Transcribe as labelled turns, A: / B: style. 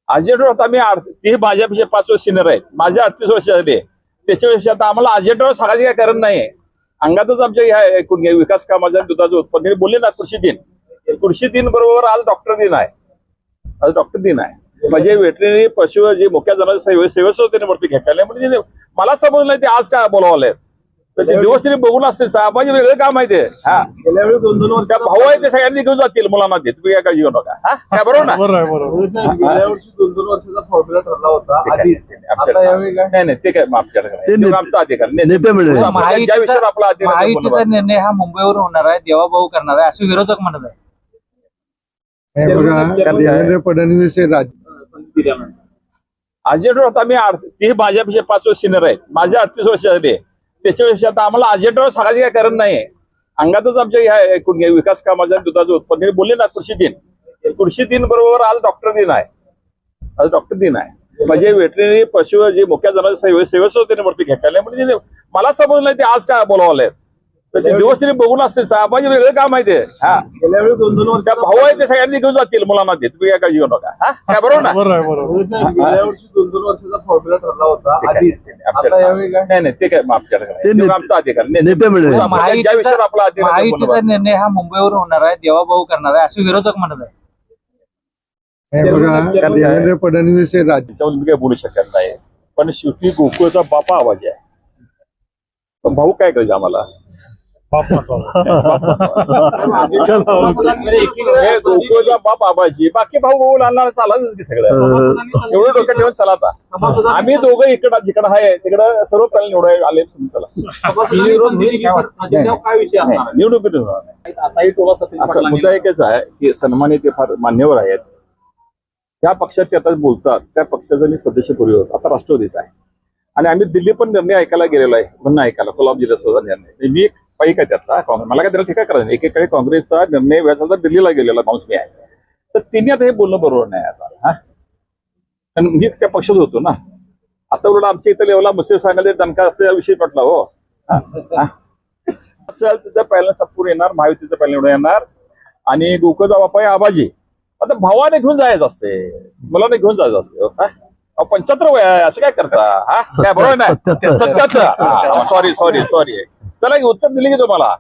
A: अजेंडावर आता मी ते माझ्यापेक्षा 5 वर्ष सिनियर आहेत, माझे 38 वर्ष झाले. त्याच्यापेक्षा आता आम्हाला अजेंडावर सांगायचं काय कारण नाही. अंगातच आमच्या ह्या विकास कामाच्या दुधाचं उत्पन्न बोलले ना. कृषी दिन बरोबर आज डॉक्टर दिन आहे. आज डॉक्टर दिन आहे. म्हणजे वेटरनरी पशु जे मोक्या जनावरांचे सेवक त्यांनी मूर्ती घेतलेल्या म्हणजे मला समजलं नाही ते आज काय बोलावलंय. तर ते दिवस तरी बघून असते साहेबांचे वेगळं काम आहे ते. हा
B: गेल्या वेळी 2-2 वर्ष
A: भाऊ आहे ते सगळ्यांनी घेऊन जातील मुलांना ते. तुम्ही काय काळजी घेऊ नका. हा काय बरोबर ना.
B: गेल्या वर्षी 2-2 वर्षाचा फॉर्म्युला ठरला होता आधीच. आता यावेळी काय
A: नाही ते काय आमच्याकडे आमचा अधिकार ज्या विषयावर आपला अधिकार
C: महायुतीचा निर्णय हा मुंबईवर होणार आहे, देवाभाऊ करणार आहे असे विरोधक म्हणत आहे.
B: देवेंद्र फडणवीस हे
A: अजेंडावर आता मी ते माझ्यापेक्षा 5 वर्ष सिनियर आहेत, माझे 38 वर्ष झाले. त्याच्यापेक्षा आता आम्हाला अजेंडावर सांगायचं काय कारण नाही. अंगातच आमच्या ह्या विकास कामाच्या दुधाचं उत्पन्न बोलले ना. कृषी दिन बरोबर आज डॉक्टर दिन आहे. आज डॉक्टर दिन आहे. म्हणजे वेटरनरी पशु जे मोक्या जनावरांचे सेवक त्यांनी मूर्ती घेतलेल्या म्हणजे मला समजलं नाही ते आज काय बोलावलंय. तर ते दिवस तरी बघून असते साहेबांचे वेगळं काम आहे ते. हा
B: गेल्या वेळी 2-2 वर्ष
A: भाऊ आहे ते सगळ्यांनी घेऊन जातील मुलांना ते. तुम्ही काय काळजी घेऊ नका. हा काय बरोबर ना.
B: गेल्या वर्षी 2-2 वर्षाचा फॉर्म्युला ठरला होता आधीच. आता यावेळी काय
A: नाही ते काय आमच्याकडे आमचा अधिकार ज्या विषयावर आपला अधिकार
C: महायुतीचा निर्णय हा मुंबईवर होणार आहे, देवाभाऊ करणार आहे असे विरोधक म्हणत आहे.
B: देवेंद्र फडणवीस हे
A: त्याच्यावर मी काही बोलू शकत नाही. पण शेवटी गोकुळचा बापा आवाज आहे. पण भाऊ काय करायचं आम्हाला. गोकुळचा बाप आबाजी बाकी भाऊ भाऊ लहान चालायच की सगळं एवढं डोक्यात ठेवून चला. आता आम्ही दोघं इकडं जिकडं आहे तिकडं सर्व पॅनल निवडून आले चला.
B: काय विषय आहे
A: निवडणूक असा मुद्दा एकच आहे की सन्मानित ते फार मान्यवर आहेत. त्या पक्षात ते आता बोलतात त्या पक्षाचा मी सदस्यपूर्वी होतो. आता राष्ट्रवादीत आहे आणि आम्ही दिल्ली पण निर्णय ऐकायला गेलेलो आहे. म्हणून ऐकायला कोल्हापूर जिल्ह्याचा निर्णय मी एक पाईक आहे त्यातला. काँग्रेस मला काय त्याला ठिका करायचं. एकेकाळी काँग्रेसचा निर्णय व्यायचा तर दिल्लीला गेलेला माणूस मी आहे. तर तिने आता हे बोलणं बरोबर नाही आता. हा आणि मी त्या पक्षात होतो ना. आता उलट आमच्या इथं लेवला मुस्लिम सांगायला दणका असलेला विषय पटला हो. असं तिथं पहिला सपूर येणार, महायुतीचं पहिला निवडून येणार आणि गोकुळचा बापा आहे आबाजी. आता भावाने घेऊन जायचं असते, मुलांना घेऊन जायचं असते. 75 वय आहे असं काय करता. हा काय बरोबर नाही. 77 सॉरी चला उत्तर दिले की तुम्हाला.